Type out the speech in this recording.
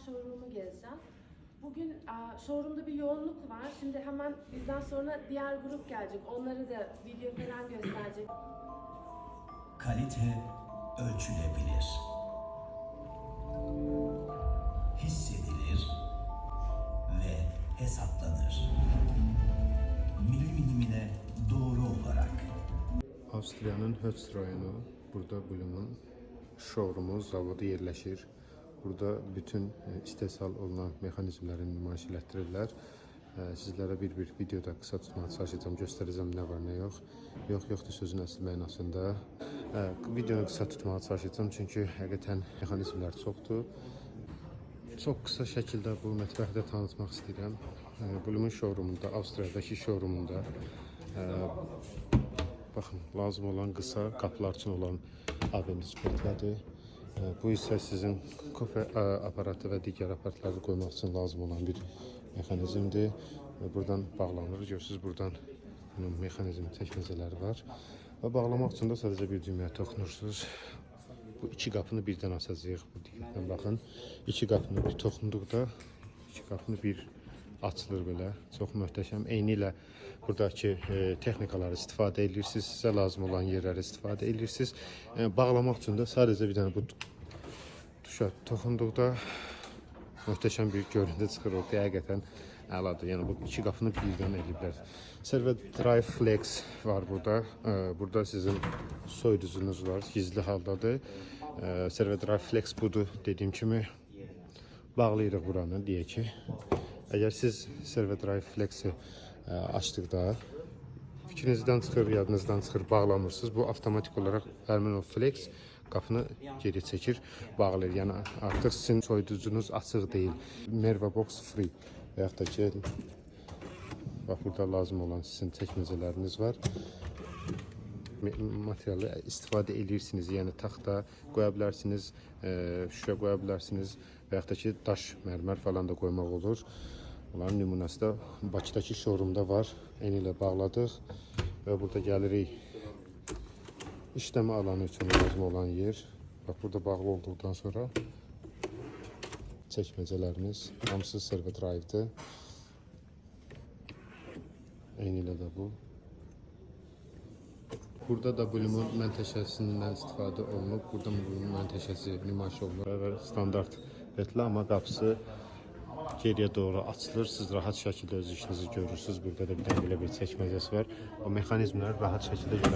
showroom'u gezeceğiz. Bugün showroom'da bir yoğunluk var. Şimdi hemen bizden sonra diğer grup gelecek. Onları da video falan gösterecek. Kalite ölçülebilir, hissedilir ve hesaplanır. Milimine doğru olarak. Avstriyanın Hötz rayonu, burada Blum'un showroomu, zavodu yerləşir. Burada bütün istehsal olunan mexanizmlərin nümayiş etdirirlər. Sizlərə bir videoda qısa tutmağı çalışacağım, göstərəcəm nə var, nə yox. Yoxdur sözün əsl mənasında. Videonu qısa tutmağı çalışacağım, çünki həqiqətən mexanizmlər çoxdur. Çox qısa şəkildə bu mətbəxdə tanıtmaq istəyirəm. Blum'un showroomunda, Avstriyadakı showroomunda baxın, lazım olan qısa qapılar üçün olan AVM'si spirtlədir. Bu isə sizin kofe aparatı və digər aparatları qoymaq üçün lazım olan bir mexanizmdir. Buradan bağlanır. Görürsünüz, buradan bunun mexanizm çəkməcələri var. Və bağlamaq üçün də sadəcə bir düyməyə toxunursunuz. Bu iki qapını birdən açacağıq. Bu diqqətlə baxın. İki qapını bir toxunduqda iki qapını bir açılır belə. Çox möhtəşəm. Eyni ilə buradakı texnikaları istifadə edirsiniz. Sizə lazım olan yerləri istifadə edirsiniz. Bağlamaq üçün də sadəcə bir dənə bu tuşa toxunduqda möhtəşəm bir görüntü çıxır ortaya. Həqiqətən əladır. Yəni bu iki qapını birdən eləyiblər. Servo Drive Flex var burada. Burada sizin soyuducunuz var. Gizli haldadır. Servo Drive Flex budur. Dediyim kimi bağlayırıq buranı, deyək ki. Əgər siz Servo Drive Flex-i açdıqda fikrinizdən çıxır, yadınızdan çıxır, bağlamırsınız. Bu avtomatik olaraq həmin o Flex qapını geri çəkir, bağlayır. Yəni artıq sizin soyuducunuz açıq deyil. Merva Box Free və yaxud da ki, bax burada lazım olan sizin çəkməcələriniz var. Materialı istifadə edirsiniz. Yəni taxta qoya bilərsiniz, şüşə qoya bilərsiniz və yaxud da ki, daş, mərmər falan da qoymaq olur. Onların nümunəsi də Bakıdakı showroomda var. Eyni ilə bağladıq və burada gəlirik işləmə alanı üçün lazım olan yer. Bax, burada bağlı olduqdan sonra çəkməcələrimiz hamısı Servo Drive-dir. Eyni ilə də bu. Burada da Blum'un məntəşəsindən istifadə olunub. Burada Blum'un məntəşəsi nümayiş olunur və standart retli, amma qapısı geriyə doğru açılır. Siz rahat şəkildə öz işinizi görürsünüz. Burada da bir dənə belə bir çəkməcəsi var. O mexanizmləri rahat şəkildə görürsünüz.